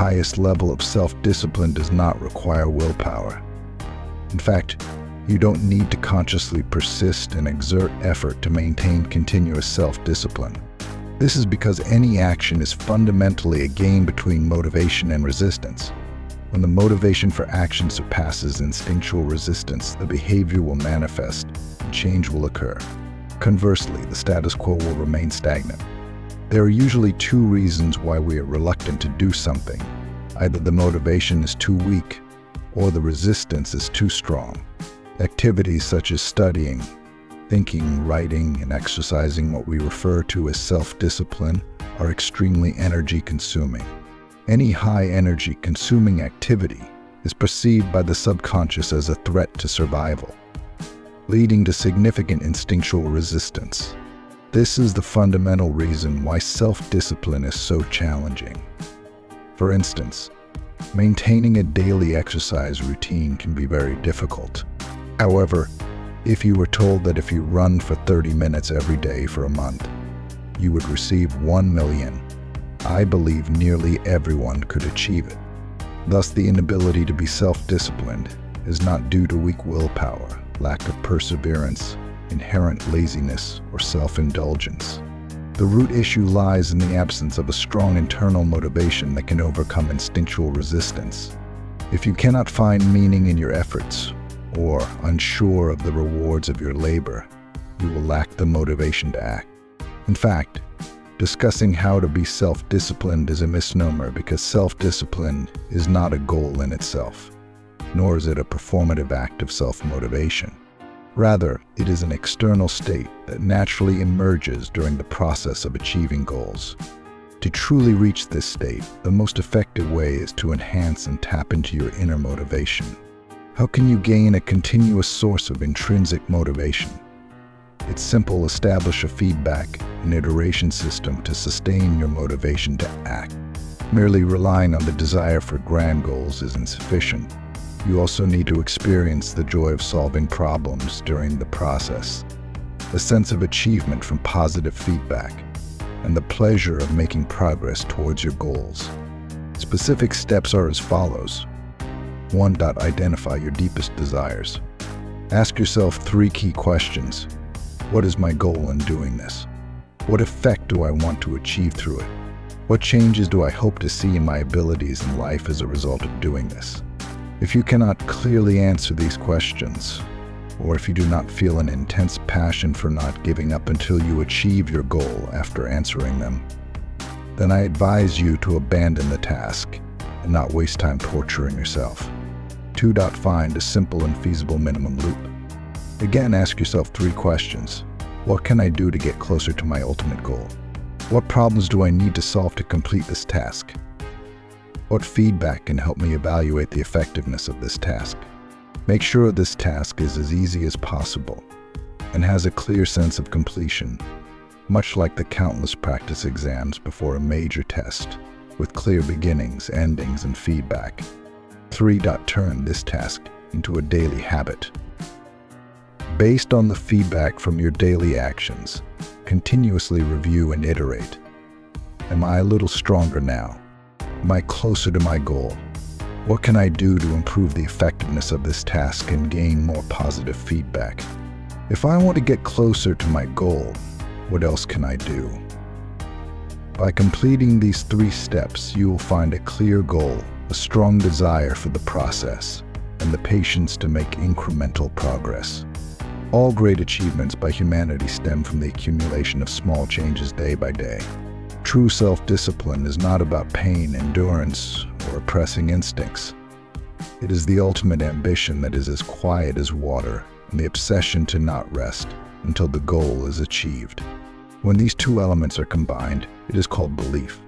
highest level of self-discipline does not require willpower. In fact, you don't need to consciously persist and exert effort to maintain continuous self-discipline. This is because any action is fundamentally a game between motivation and resistance. When the motivation for action surpasses instinctual resistance, the behavior will manifest and change will occur. Conversely, the status quo will remain stagnant. There are usually two reasons why we are reluctant to do something. Either the motivation is too weak or the resistance is too strong. Activities such as studying, thinking, writing, and exercising, what we refer to as self-discipline, are extremely energy-consuming. Any high-energy consuming activity is perceived by the subconscious as a threat to survival, leading to significant instinctual resistance. This is the fundamental reason why self-discipline is so challenging. For instance, maintaining a daily exercise routine can be very difficult. However, if you were told that if you run for 30 minutes every day for a month, you would receive 1 million, I believe nearly everyone could achieve it. Thus, the inability to be self-disciplined is not due to weak willpower, lack of perseverance, inherent laziness, or self-indulgence. The root issue lies in the absence of a strong internal motivation that can overcome instinctual resistance. If you cannot find meaning in your efforts, or unsure of the rewards of your labor, you will lack the motivation to act. In fact, discussing how to be self-disciplined is a misnomer because self-discipline is not a goal in itself, nor is it a performative act of self-motivation. Rather, it is an external state that naturally emerges during the process of achieving goals. To truly reach this state, the most effective way is to enhance and tap into your inner motivation. How can you gain a continuous source of intrinsic motivation? It's simple. Establish a feedback and iteration system to sustain your motivation to act. Merely relying on the desire for grand goals is insufficient. You also need to experience the joy of solving problems during the process, the sense of achievement from positive feedback, and the pleasure of making progress towards your goals. Specific steps are as follows. 1. Identify your deepest desires. Ask yourself 3 key questions. What is my goal in doing this? What effect do I want to achieve through it? What changes do I hope to see in my abilities in life as a result of doing this? If you cannot clearly answer these questions, or if you do not feel an intense passion for not giving up until you achieve your goal after answering them, then I advise you to abandon the task and not waste time torturing yourself. 2. Find a simple and feasible minimum loop. Again, ask yourself 3 questions. What can I do to get closer to my ultimate goal? What problems do I need to solve to complete this task? What feedback can help me evaluate the effectiveness of this task? Make sure this task is as easy as possible and has a clear sense of completion, much like the countless practice exams before a major test, with clear beginnings, endings, and feedback. 3. Turn this task into a daily habit. Based on the feedback from your daily actions, continuously review and iterate. Am I a little stronger now? Am I closer to my goal? What can I do to improve the effectiveness of this task and gain more positive feedback? If I want to get closer to my goal, what else can I do? By completing these 3 steps, you will find a clear goal, a strong desire for the process, and the patience to make incremental progress. All great achievements by humanity stem from the accumulation of small changes day by day. True self-discipline is not about pain, endurance, or oppressing instincts. It is the ultimate ambition that is as quiet as water and the obsession to not rest until the goal is achieved. When these 2 elements are combined, it is called belief.